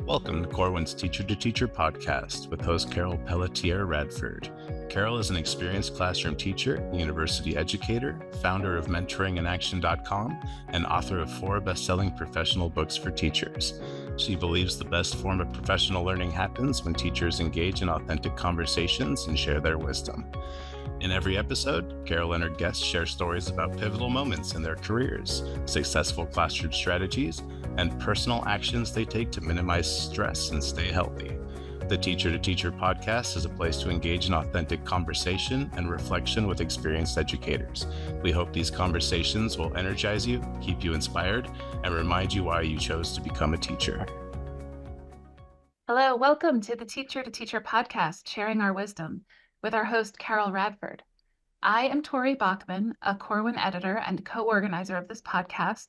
Welcome to Corwin's Teacher to Teacher podcast with host Carol Pelletier Radford. Carol is an experienced classroom teacher, university educator, founder of mentoringinaction.com, and author of 4 best-selling professional books for teachers. She believes the best form of professional learning happens when teachers engage in authentic conversations and share their wisdom. In every episode, Carol and her guests share stories about pivotal moments in their careers, successful classroom strategies, and personal actions they take to minimize stress and stay healthy. The Teacher to Teacher podcast is a place to engage in authentic conversation and reflection with experienced educators. We hope these conversations will energize you, keep you inspired, and remind you why you chose to become a teacher. Hello, welcome to the Teacher to Teacher podcast, Sharing Our Wisdom, with our host, Carol Radford. I am Tori Bachman, a Corwin editor and co-organizer of this podcast,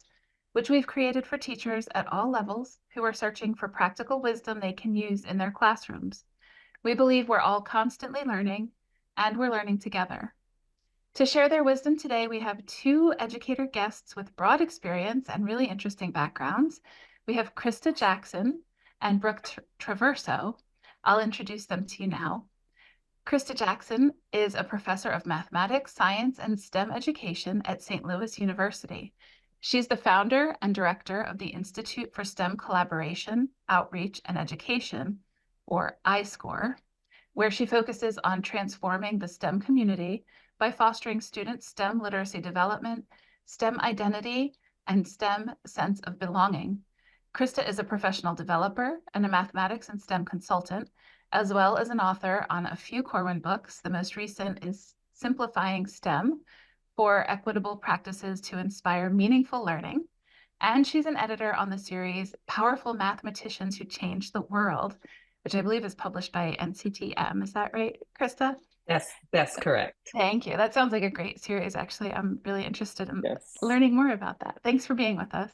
which we've created for teachers at all levels who are searching for practical wisdom they can use in their classrooms. We believe we're all constantly learning, and we're learning together. To share their wisdom today, we have 2 educator guests with broad experience and really interesting backgrounds. We have Christa Jackson and Brooke Traverso. I'll introduce them to you now. Christa Jackson is a professor of mathematics, science, and STEM education at St. Louis University. She's the founder and director of the Institute for STEM Collaboration, Outreach, and Education, or iScore, where she focuses on transforming the STEM community by fostering student STEM literacy development, STEM identity, and STEM sense of belonging. Christa is a professional developer and a mathematics and STEM consultant, as well as an author on a few Corwin books. The most recent is Simplifying STEM for Equitable Practices to Inspire Meaningful Learning. And she's an editor on the series Powerful Mathematicians Who Changed the World, which I believe is published by NCTM. Is that right, Christa? Yes, that's correct. Thank you. That sounds like a great series, actually. I'm really interested in learning more about that. Thanks for being with us.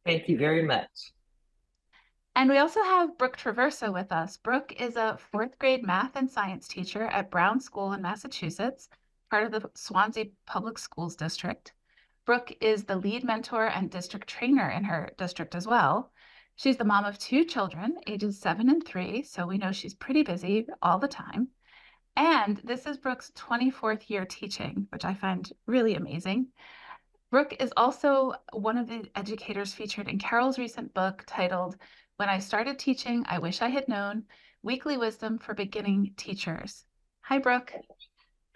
Thank you very much. And we also have Brooke Traverso with us. Brooke is a 4th grade math and science teacher at Brown School in Massachusetts, part of the Swansea Public Schools District. Brooke is the lead mentor and district trainer in her district as well. She's the mom of 2 children, ages 7 and 3, so we know she's pretty busy all the time. And this is Brooke's 24th year teaching, which I find really amazing. Brooke is also one of the educators featured in Carol's recent book titled When I Started Teaching, I Wish I Had Known, Weekly Wisdom for Beginning Teachers. Hi, Brooke.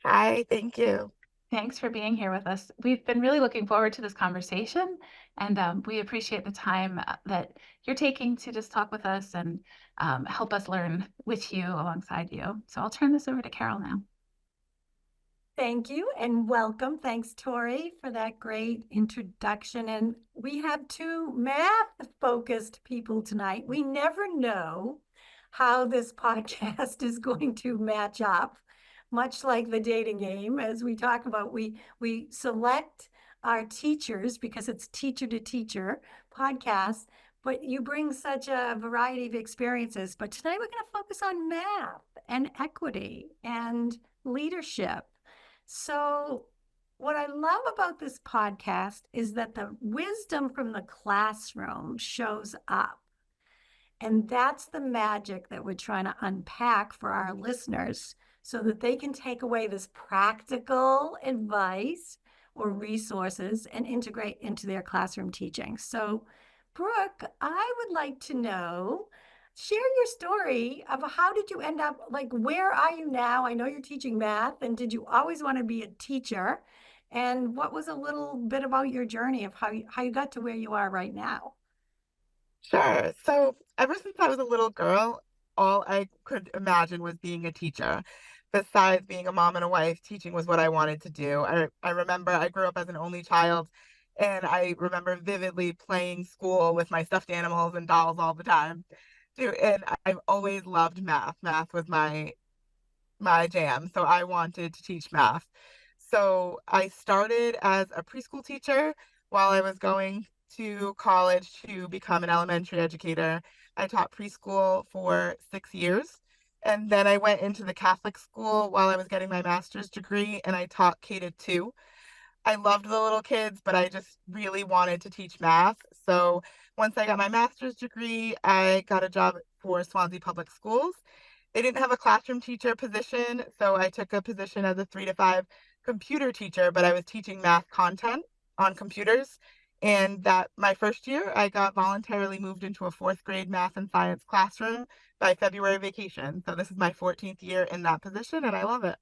Hi, thank you. Thanks for being here with us. We've been really looking forward to this conversation, and we appreciate the time that you're taking to just talk with us and help us learn with you, alongside you. So I'll turn this over to Carol now. Thank you and welcome. Thanks, Tori, for that great introduction. And we have 2 math-focused people tonight. We never know how this podcast is going to match up, much like the dating game. As we talk about, we select our teachers because it's Teacher to Teacher podcast, but you bring such a variety of experiences. But tonight we're going to focus on math and equity and leadership. So what I love about this podcast is that the wisdom from the classroom shows up. And that's the magic that we're trying to unpack for our listeners so that they can take away this practical advice or resources and integrate into their classroom teaching. So, Brooke, I would like to know, share your story of how did you end up, like, where are you now? I know you're teaching math, and did you always want to be a teacher? And what was a little bit about your journey of how you got to where you are right now? Sure. So ever since I was a little girl, all I could imagine was being a teacher. Besides being a mom and a wife, teaching was what I wanted to do. I remember I grew up as an only child, and I remember vividly playing school with my stuffed animals and dolls all the time. And I've always loved math. Math was my jam, so I wanted to teach math. So I started as a preschool teacher while I was going to college to become an elementary educator. I taught preschool for 6 years, and then I went into the Catholic school while I was getting my master's degree, and I taught K-2. I loved the little kids, but I just really wanted to teach math. So once I got my master's degree, I got a job for Swansea Public Schools. They didn't have a classroom teacher position, so I took a position as a 3 to 5 computer teacher, but I was teaching math content on computers. And that my first year, I got voluntarily moved into a 4th grade math and science classroom by February vacation. So this is my 14th year in that position, and I love it.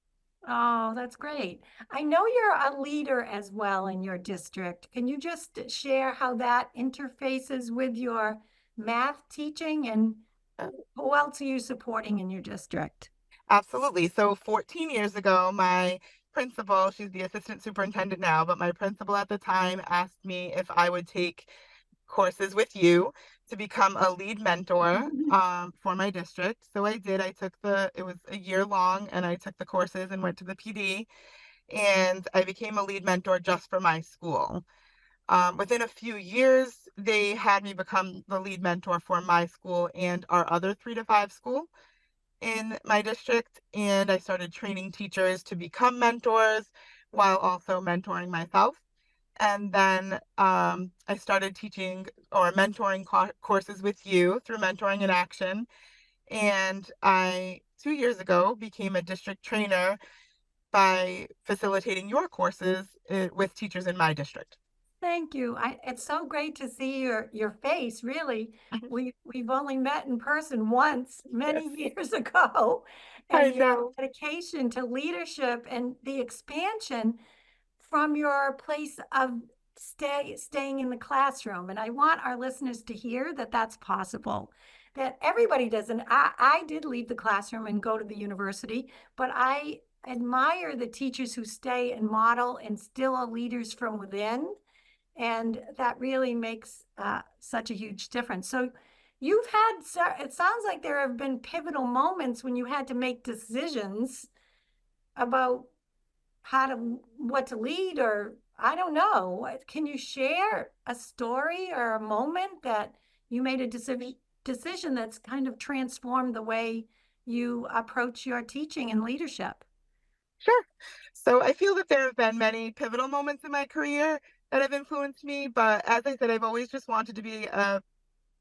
Oh, that's great. I know you're a leader as well in your district. Can you just share how that interfaces with your math teaching, and who else are you supporting in your district? Absolutely. So 14 years ago, my principal, she's the assistant superintendent now, but my principal at the time asked me if I would take courses with you to become a lead mentor for my district. So I did. It was a year long, and I took the courses and went to the PD, and I became a lead mentor just for my school. Within a few years, they had me become the lead mentor for my school and our other 3 to 5 school in my district, and I started training teachers to become mentors while also mentoring myself. And then I started teaching or mentoring courses with you through Mentoring in Action. And I, 2 years ago, became a district trainer by facilitating your courses with teachers in my district. Thank you. It's so great to see your face, really. We've only met in person once many years ago. I And your know. dedication to leadership and the expansion from your place of staying in the classroom. And I want our listeners to hear that that's possible, that everybody doesn't. I did leave the classroom and go to the university, but I admire the teachers who stay and model and still are leaders from within. And that really makes such a huge difference. So you've had, it sounds like there have been pivotal moments when you had to make decisions about what to lead, or I don't know. Can you share a story or a moment that you made a decision that's kind of transformed the way you approach your teaching and leadership? Sure. So I feel that there have been many pivotal moments in my career that have influenced me, but as I said, I've always just wanted to be a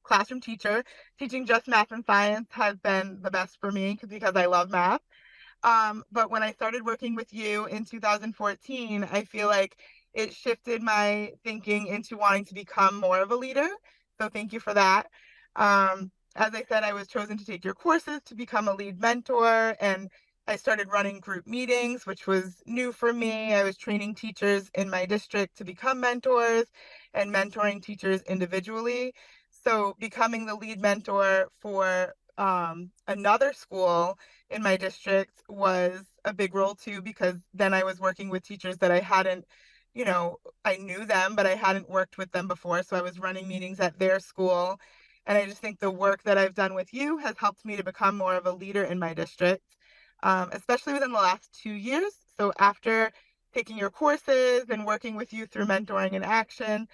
classroom teacher. Teaching just math and science has been the best for me because I love math. But when I started working with you in 2014, I feel like it shifted my thinking into wanting to become more of a leader. So thank you for that. As I said, I was chosen to take your courses to become a lead mentor, and I started running group meetings, which was new for me. I was training teachers in my district to become mentors and mentoring teachers individually. So becoming the lead mentor for another school in my district was a big role too, because then I was working with teachers that I hadn't, I knew them, but I hadn't worked with them before. So I was running meetings at their school. And I just think the work that I've done with you has helped me to become more of a leader in my district, especially within the last 2 years. So after taking your courses and working with you through Mentoring in Action,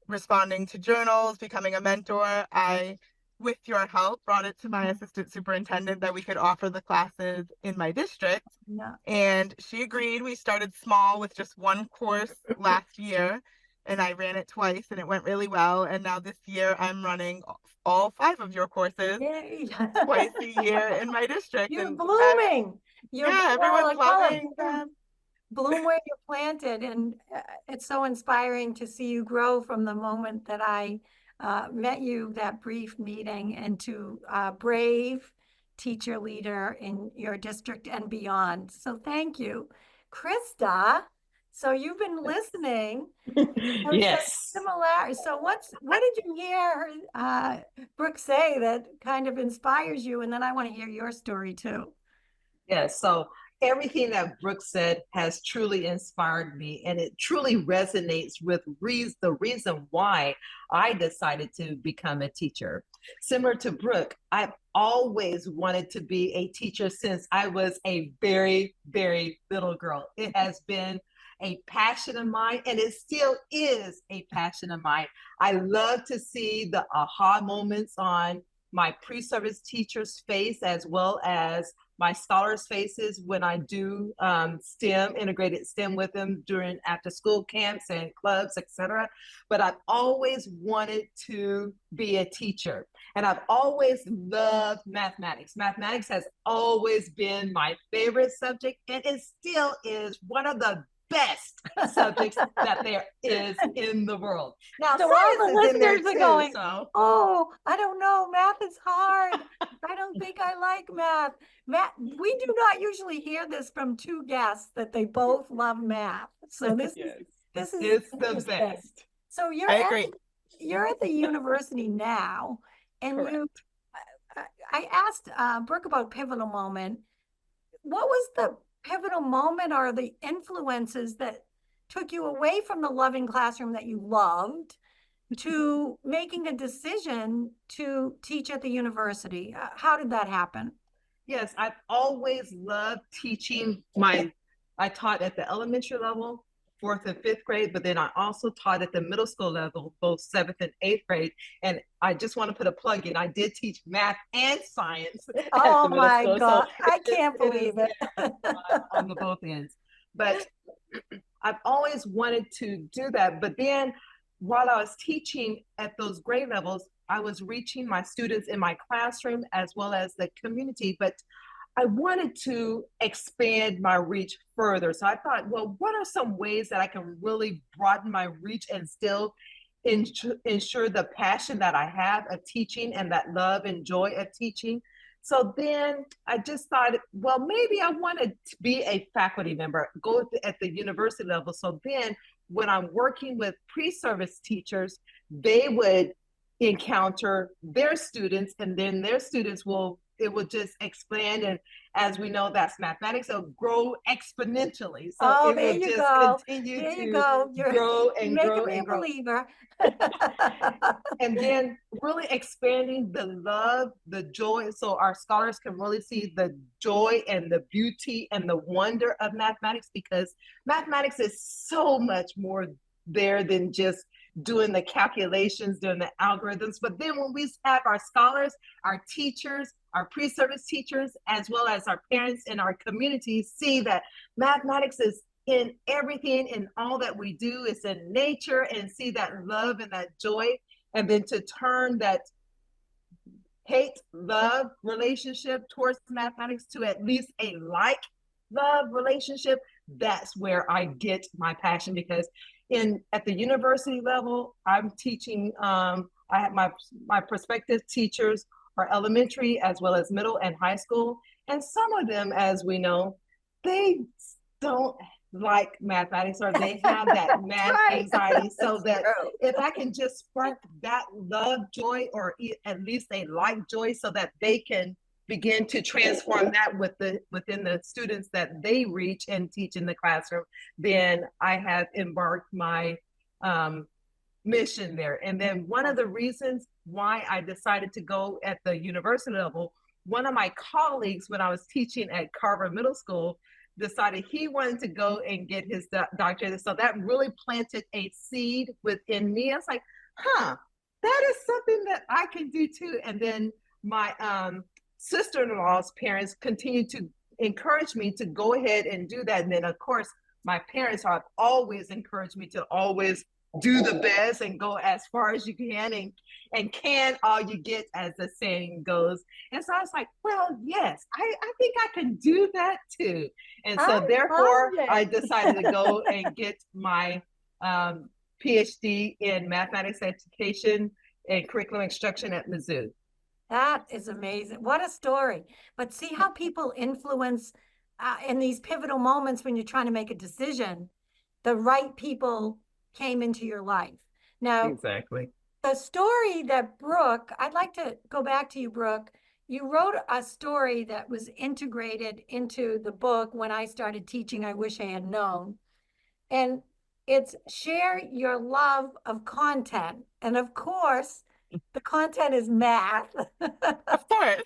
responding to journals, becoming a mentor, I, with your help, brought it to my assistant superintendent that we could offer the classes in my district. Yeah. And she agreed. We started small with just one course last year, and I ran it twice, and it went really well. And now this year I'm running all 5 of your courses twice a year in my district. You're and blooming. Everyone's loving them. Bloom where you're planted, and it's so inspiring to see you grow from the moment that I met you, that brief meeting, into a brave teacher leader in your district and beyond. So thank you. Christa, so you've been listening. Yes. Similar. So what did you hear Brooke say that kind of inspires you? And then I want to hear your story too. Yes. So everything that Brooke said has truly inspired me, and it truly resonates with the reason why I decided to become a teacher. Similar to Brooke, I've always wanted to be a teacher since I was a very, very little girl. It has been a passion of mine, and it still is a passion of mine. I love to see the aha moments on my pre-service teacher's face, as well as my scholars' faces when I do integrated STEM with them during after school camps and clubs, etc. But I've always wanted to be a teacher. And I've always loved mathematics. Mathematics has always been my favorite subject, and it still is one of the best subjects that there is in the world. Now, so all the listeners are going, so. oh, I don't know, math is hard. I don't think I like math. We do not usually hear this from two guests that they both love math. So this is it's the best. So you're at the university now, and Correct. I asked Brooke about pivotal moment. What was the pivotal moment or the influences that took you away from the loving classroom that you loved to making a decision to teach at the university? How did that happen? Yes, I've always loved teaching. I taught at the elementary level, 4th and 5th grade, but then I also taught at the middle school level, both 7th and 8th grade. And I just want to put a plug in. I did teach math and science. Oh my God, so I can't believe it. On the both ends. But I've always wanted to do that. But then while I was teaching at those grade levels, I was reaching my students in my classroom as well as the community. But I wanted to expand my reach further. So I thought, well, what are some ways that I can really broaden my reach and still ensure the passion that I have of teaching and that love and joy of teaching? So then I just thought, well, maybe I wanted to be a faculty member, go at the university level. So then when I'm working with pre-service teachers, they would encounter their students, and then their students it will just expand. And as we know, that's mathematics, it'll grow exponentially. So it will just continue to grow and grow and grow. Believer. And then really expanding the love, the joy, so our scholars can really see the joy and the beauty and the wonder of mathematics, because mathematics is so much more there than just doing the calculations, doing the algorithms. But then when we have our scholars, our teachers, our pre-service teachers, as well as our parents and our community see that mathematics is in everything, in all that we do, is in nature, and see that love and that joy, and then to turn that hate-love relationship towards mathematics to at least a like-love relationship, that's where I get my passion. Because at the university level, I'm teaching, I have my prospective teachers are elementary as well as middle and high school. And some of them, as we know, they don't like mathematics, or they have that math anxiety. So that if I can just spark that love, joy, or at least a like joy, so that they can begin to transform that within the students that they reach and teach in the classroom, then I have embarked my mission there. And then one of the reasons why I decided to go at the university level, one of my colleagues when I was teaching at Carver Middle School decided he wanted to go and get his doctorate. So that really planted a seed within me. I was like, that is something that I can do too. And then my sister-in-law's parents continued to encourage me to go ahead and do that. And then of course, my parents have always encouraged me to always do the best and go as far as you can, and can all you get, as the saying goes. And so I was like, well, yes, I think I can do that too. And so therefore I decided to go and get my PhD in mathematics education and curriculum instruction at Mizzou. That is amazing. What a story. But see how people influence in these pivotal moments when you're trying to make a decision, the right people came into your life. Now, exactly. The story that Brooke, I'd like to go back to you, Brooke. You wrote a story that was integrated into the book, When I Started Teaching, I Wish I Had Known. And it's share your love of content. And of course, the content is math. Of course.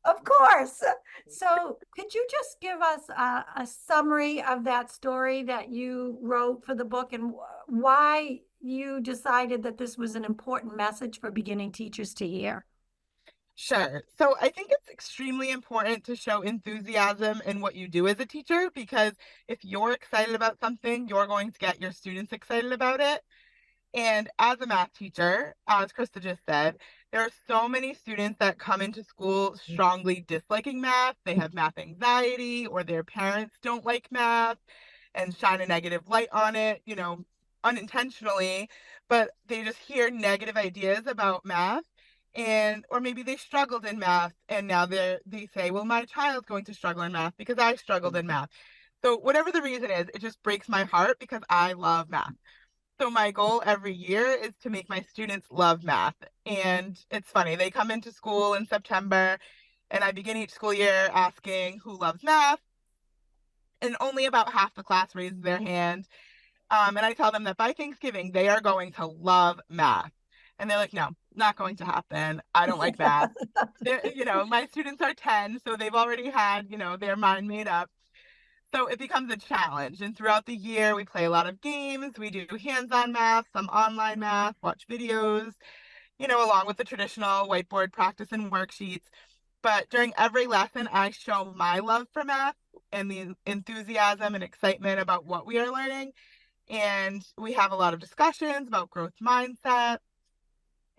Of course. So could you just give us a summary of that story that you wrote for the book, and why you decided that this was an important message for beginning teachers to hear? Sure. So I think it's extremely important to show enthusiasm in what you do as a teacher, because if you're excited about something, you're going to get your students excited about it. And as a math teacher, as Christa just said, there are so many students that come into school strongly disliking math. They have math anxiety, or their parents don't like math and shine a negative light on it, unintentionally, but they just hear negative ideas about math. And or maybe they struggled in math and now they say, well, my child's going to struggle in math because I struggled in math. So whatever the reason is, it just breaks my heart because I love math. So my goal every year is to make my students love math. And it's funny, they come into school in September and I begin each school year asking who loves math. And only about half the class raises their hand. And I tell them that by Thanksgiving, they are going to love math. And they're like, no, not going to happen. I don't like math. My students are 10, so they've already had, their mind made up. So it becomes a challenge. And throughout the year, we play a lot of games. We do hands-on math, some online math, watch videos, along with the traditional whiteboard practice and worksheets. But during every lesson, I show my love for math and the enthusiasm and excitement about what we are learning. And we have a lot of discussions about growth mindset.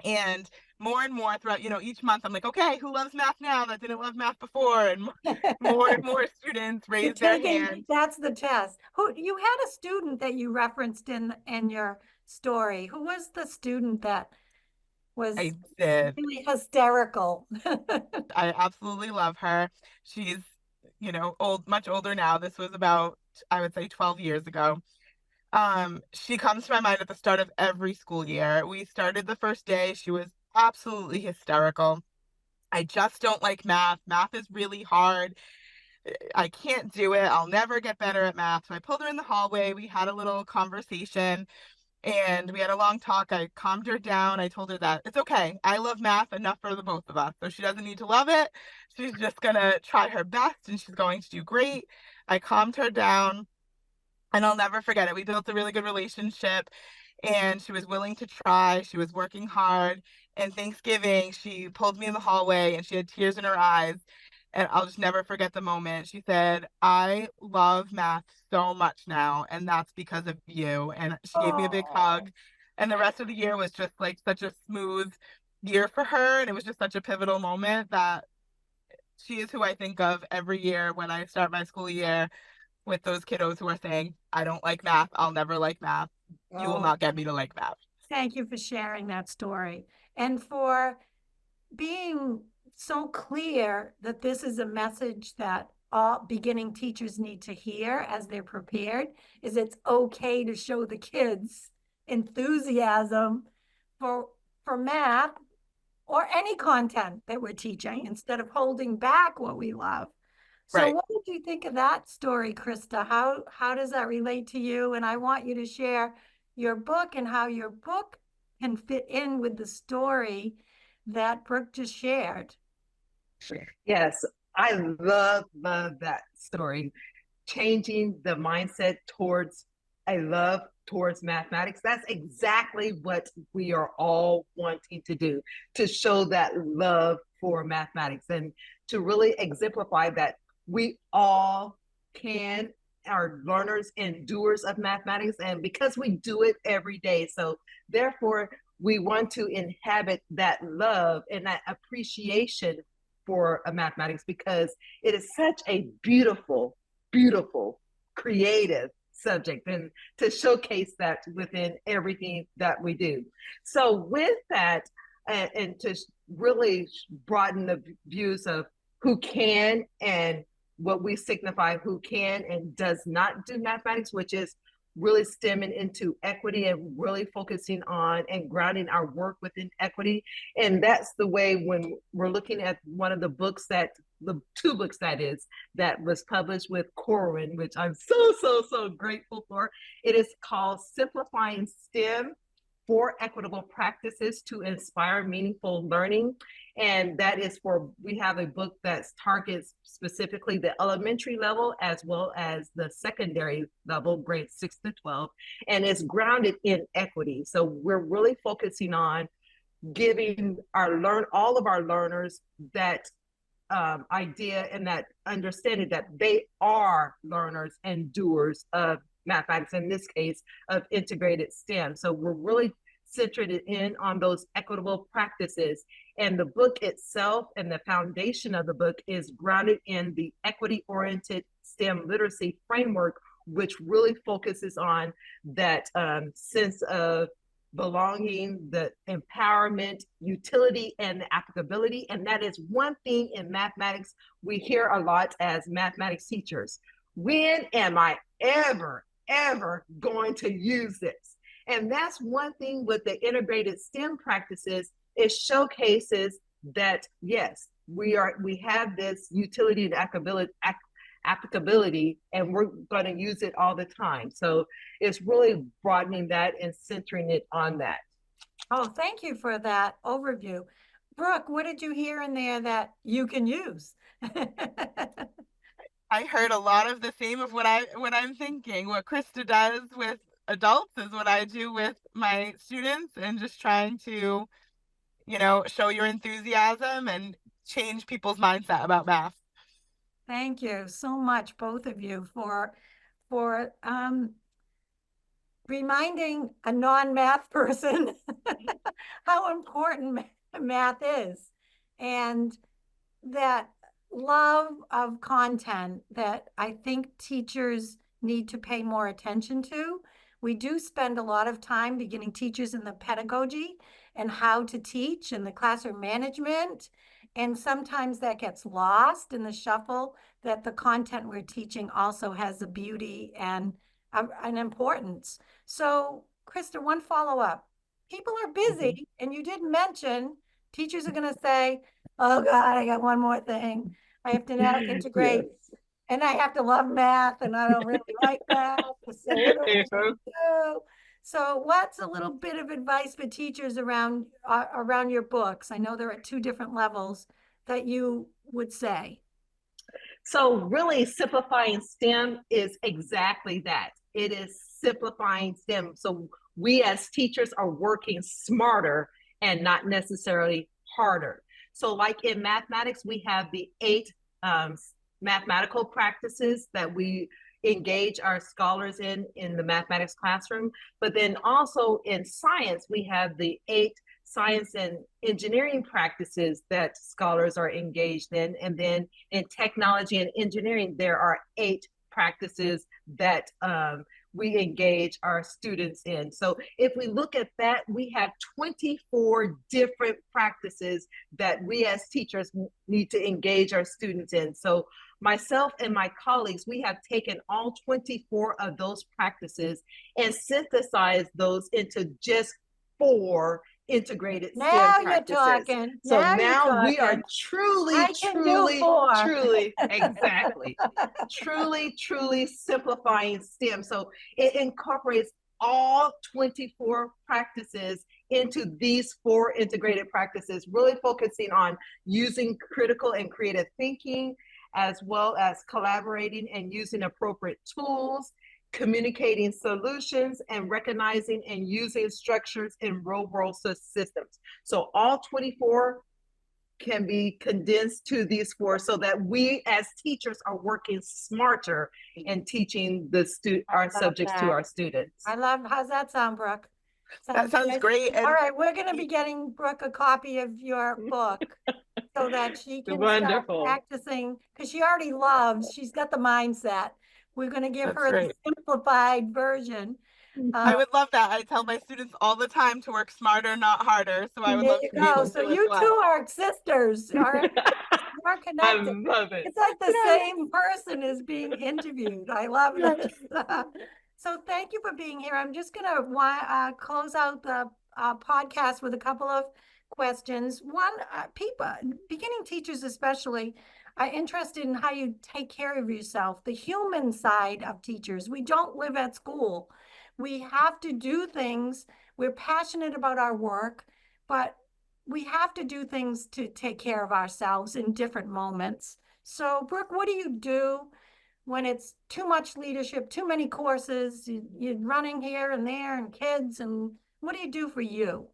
And more throughout, each month, I'm like, okay, who loves math now that didn't love math before? And more students raise their hand. That's the test. You had a student that you referenced in your story. Who was the student that was really hysterical? I absolutely love her. She's, much older now. This was about, I would say, 12 years ago. She comes to my mind at the start of every school year. We started the first day. She was absolutely hysterical. I just don't like math. Math is really hard. I can't do it. I'll never get better at math. So I pulled her in the hallway. We had a little conversation and we had a long talk. I calmed her down. I told her that it's okay. I love math enough for the both of us. So she doesn't need to love it. She's just going to try her best and she's going to do great. I calmed her down. And I'll never forget it. We built a really good relationship and she was willing to try. She was working hard. And Thanksgiving, she pulled me in the hallway and she had tears in her eyes. And I'll just never forget the moment. She said, I love math so much now. And that's because of you. And she gave me a big hug. And the rest of the year was just like such a smooth year for her. And it was just such a pivotal moment that she is who I think of every year when I start my school year, with those kiddos who are saying, I don't like math, I'll never like math. You will not get me to like math. Thank you for sharing that story and for being so clear that this is a message that all beginning teachers need to hear as they're prepared, is it's okay to show the kids enthusiasm for math or any content that we're teaching instead of holding back what we love. So right. What did you think of that story, Christa? How does that relate to you? And I want you to share your book and how your book can fit in with the story that Brooke just shared. Yes, I love that story. Changing the mindset towards a love towards mathematics. That's exactly what we are all wanting to do, to show that love for mathematics and to really exemplify that we all are learners and doers of mathematics, and because we do it every day, so therefore we want to inhabit that love and that appreciation for mathematics, because it is such a beautiful, creative subject, and to showcase that within everything that we do. So with that, and to really broaden the views of who can and what we signify who can and does not do mathematics, which is really stemming into equity and really focusing on and grounding our work within equity. And that's the way when we're looking at one of the books the two books that was published with Corwin, which I'm so grateful for. It is called Simplifying STEM: 4 Equitable Practices to Inspire Meaningful Learning. And that is we have a book that targets specifically the elementary level as well as the secondary level, grades 6 to 12, and it's grounded in equity. So we're really focusing on giving all of our learners that idea and that understanding that they are learners and doers of mathematics, in this case of integrated STEM. So we're really centered in on those equitable practices. And the book itself and the foundation of the book is grounded in the equity-oriented STEM literacy framework, which really focuses on that sense of belonging, the empowerment, utility, and the applicability. And that is one thing in mathematics we hear a lot as mathematics teachers. When am I ever going to use this? And that's one thing with the integrated STEM practices. It showcases that, yes, we have this utility and applicability, and we're going to use it all the time. So it's really broadening that and centering it on that. Oh, thank you for that overview. Brooke, what did you hear in there that you can use? I heard a lot of the same of what I'm thinking. What Christa does with adults is what I do with my students, and just trying to, show your enthusiasm and change people's mindset about math. Thank you so much, both of you, for reminding a non-math person how important math is, and that love of content that I think teachers need to pay more attention to. We do spend a lot of time beginning teachers in the pedagogy and how to teach and the classroom management. And sometimes that gets lost in the shuffle, that the content we're teaching also has a beauty and an importance. So, Christa, one follow-up. People are busy, and you did mention teachers are going to say, oh God, I got one more thing. I have to now integrate, yes, and I have to love math, and I don't really like math. So what do I do? So what's a little bit of advice for teachers around your books? I know they're at two different levels that you would say. So really simplifying STEM is exactly that. It is simplifying STEM. So we as teachers are working smarter and not necessarily harder. So like in mathematics, we have the 8 mathematical practices that we engage our scholars in the mathematics classroom. But then also in science, we have the 8 science and engineering practices that scholars are engaged in. And then in technology and engineering, there are 8 practices that we engage our students in. So if we look at that, we have 24 different practices that we as teachers need to engage our students in. So myself and my colleagues, we have taken all 24 of those practices and synthesized those into just 4 integrated STEM practices. You're talking. So now we are truly exactly truly simplifying STEM. So it incorporates all 24 practices into these 4 integrated practices, really focusing on using critical and creative thinking, as well as collaborating and using appropriate tools, communicating solutions, and recognizing and using structures in real-world systems. So all 24 can be condensed to these 4 so that we as teachers are working smarter and teaching our subjects to our students. How's that sound, Brooke? That sounds great. All right, we're going to be getting Brooke a copy of your book so that she can start practicing, because she already loves, she's got the mindset. We're going to give her the simplified version. I would love that. I tell my students all the time to work smarter, not harder. So I would love to be able to. So you two are sisters. All right. You're connected. I love it. It's like the same person is being interviewed. I love this. So thank you for being here. I'm just going to close out the podcast with a couple of questions. One, people, beginning teachers especially, are interested in how you take care of yourself, the human side of teachers. We don't live at school. We have to do things. We're passionate about our work, but we have to do things to take care of ourselves in different moments. So, Brooke, what do you do when it's too much leadership, too many courses, you're running here and there and kids, and what do you do for you?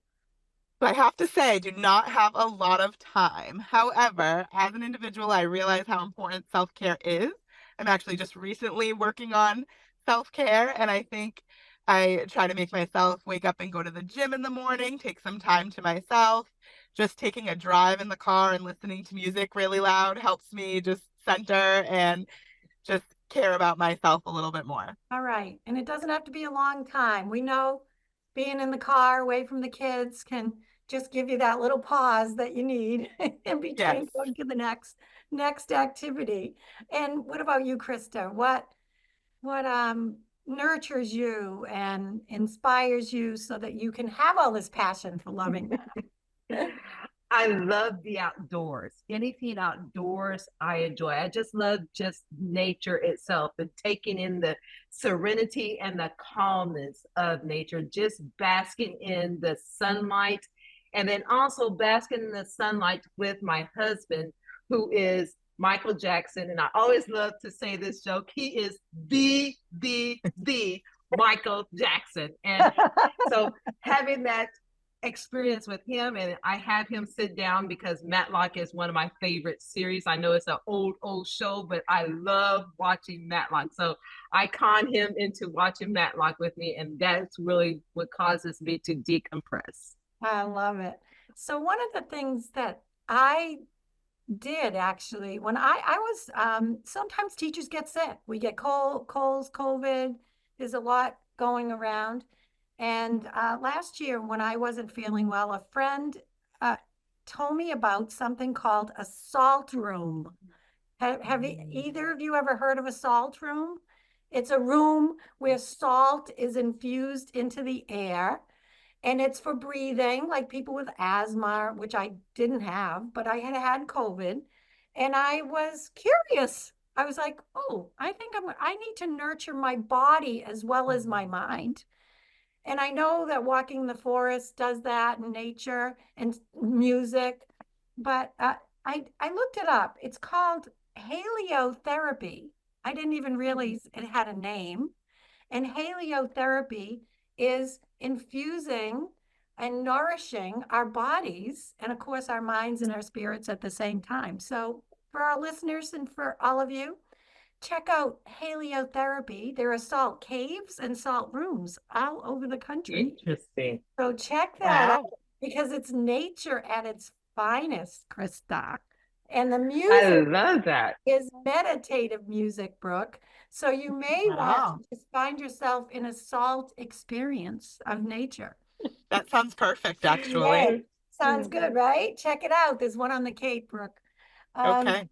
So I have to say, I do not have a lot of time. However, as an individual, I realize how important self-care is. I'm actually just recently working on self-care, and I think I try to make myself wake up and go to the gym in the morning, take some time to myself. Just taking a drive in the car and listening to music really loud helps me just center and just care about myself a little bit more. All right. And it doesn't have to be a long time. We know being in the car away from the kids can just give you that little pause that you need in between Yes. going to the next activity. And what about you, Christa? What nurtures you and inspires you so that you can have all this passion for loving that? I love the outdoors. Anything outdoors, I enjoy. I just love just nature itself and taking in the serenity and the calmness of nature, just basking in the sunlight, and then also basking in the sunlight with my husband, who is Michael Jackson. And I always love to say this joke. He is the Michael Jackson. And so having that experience with him, and I have him sit down because Matlock is one of my favorite series. I know it's an old show, but I love watching Matlock. So I con him into watching Matlock with me, and that's really what causes me to decompress. I love it. So one of the things that I did actually when I was sometimes teachers get sick. We get colds, COVID. There's a lot going around. And last year, when I wasn't feeling well, a friend told me about something called a salt room. Have either of you ever heard of a salt room? It's a room where salt is infused into the air, and it's for breathing, like people with asthma, which I didn't have, but I had COVID, and I was curious. I was like, oh, I think I need to nurture my body as well as my mind. And I know that walking in the forest does that, and nature and music, but I looked it up. It's called heliotherapy. I didn't even realize it had a name. And heliotherapy is infusing and nourishing our bodies and, of course, our minds and our spirits at the same time. So for our listeners and for all of you, check out heliotherapy. There are salt caves and salt rooms all over the country. Interesting. So check that out because it's nature at its finest, Christa. And the I music love that. is meditative music, Brooke. So you may want to just find yourself in a salt experience of nature. That sounds perfect, actually. Hey, sounds good, right? Check it out. There's one on the Cape, Brooke. Okay.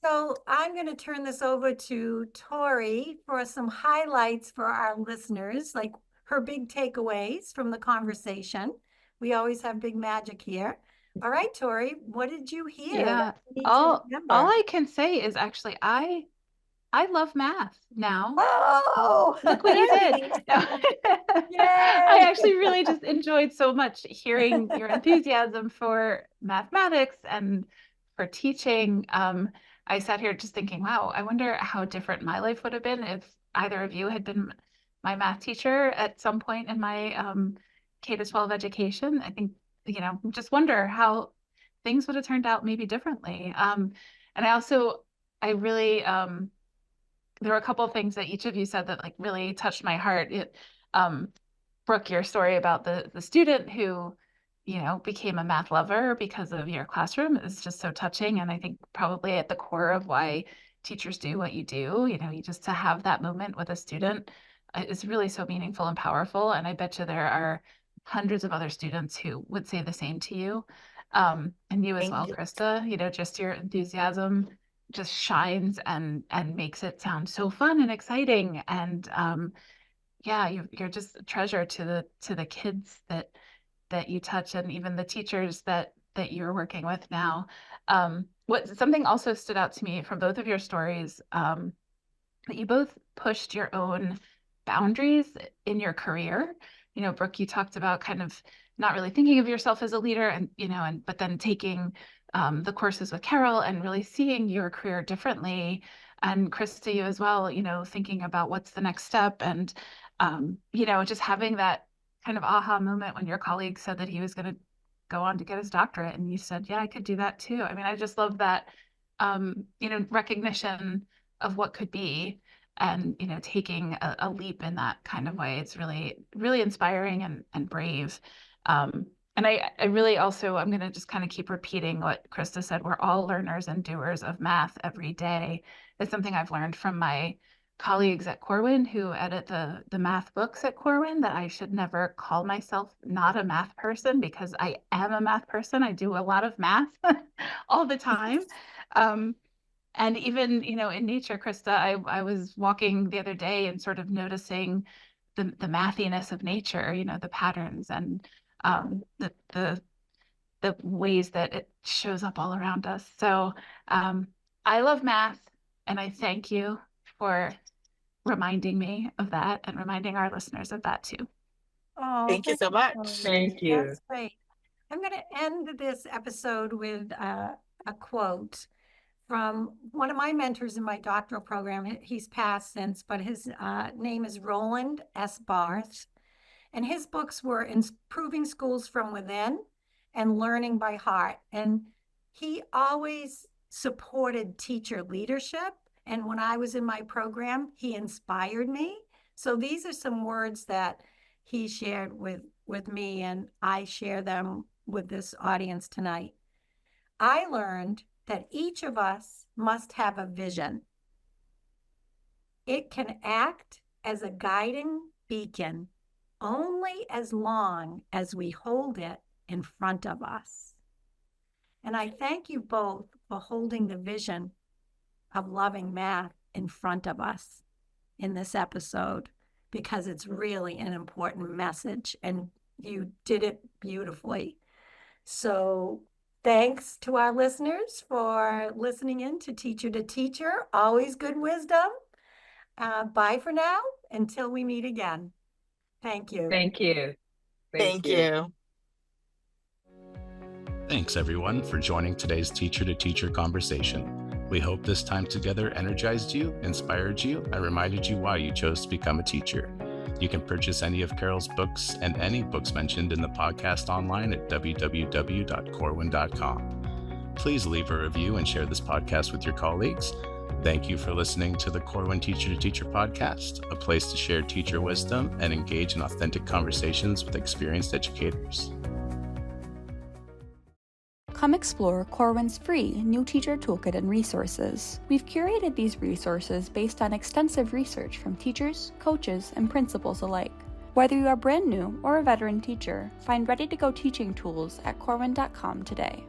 So I'm going to turn this over to Tori for some highlights for our listeners, like her big takeaways from the conversation. We always have big magic here. All right, Tori, what did you hear? Yeah, all I can say is actually I love math now. Oh, look what you did. I actually really just enjoyed so much hearing your enthusiasm for mathematics and for teaching. I sat here just thinking, wow, I wonder how different my life would have been if either of you had been my math teacher at some point in my K-12 education. I think, just wonder how things would have turned out maybe differently. And I really, there were a couple of things that each of you said that like really touched my heart. Brooke, your story about the student who, became a math lover because of your classroom is just so touching. And I think probably at the core of why teachers do what you do, you just to have that moment with a student is really so meaningful and powerful. And I bet you there are hundreds of other students who would say the same to you. And you as well, Christa, just your enthusiasm just shines and makes it sound so fun and exciting. And you're just a treasure to the kids that you touch, and even the teachers that you're working with now. Something also stood out to me from both of your stories, that you both pushed your own boundaries in your career. Brooke, you talked about kind of not really thinking of yourself as a leader, and but then taking the courses with Carol and really seeing your career differently. And Christa, you as well, thinking about what's the next step, and just having that kind of aha moment when your colleague said that he was going to go on to get his doctorate. And you said, yeah, I could do that too. I mean, I just love that, recognition of what could be, and, taking a leap in that kind of way. It's really, really inspiring and brave. And I really also, I'm going to just kind of keep repeating what Christa said. We're all learners and doers of math every day. It's something I've learned from my colleagues at Corwin who edit the math books at Corwin, that I should never call myself not a math person, because I am a math person. I do a lot of math all the time. And even, in nature, Christa, I was walking the other day and sort of noticing the mathiness of nature, the patterns and the ways that it shows up all around us. So I love math, and I thank you for reminding me of that and reminding our listeners of that too. Oh, Thank you so much. Thank you. That's great. I'm going to end this episode with a quote from one of my mentors in my doctoral program. He's passed since, but his name is Roland S. Barth. And his books were Improving Schools from Within and Learning by Heart. And he always supported teacher leadership. And when I was in my program, he inspired me. So these are some words that he shared with me, and I share them with this audience tonight. I learned that each of us must have a vision. It can act as a guiding beacon only as long as we hold it in front of us. And I thank you both for holding the vision of loving math in front of us in this episode, because it's really an important message, and you did it beautifully. So thanks to our listeners for listening in to Teacher to Teacher. Always good wisdom. Bye for now until we meet again. Thank you. Thank you. Thank you. Thanks, everyone, for joining today's Teacher to Teacher conversation. We hope this time together energized you, inspired you, and reminded you why you chose to become a teacher. You can purchase any of Carol's books and any books mentioned in the podcast online at www.corwin.com. Please leave a review and share this podcast with your colleagues. Thank you for listening to the Corwin Teacher to Teacher podcast, a place to share teacher wisdom and engage in authentic conversations with experienced educators. Come explore Corwin's free New Teacher Toolkit and resources. We've curated these resources based on extensive research from teachers, coaches, and principals alike. Whether you are brand new or a veteran teacher, find ready-to-go teaching tools at corwin.com today.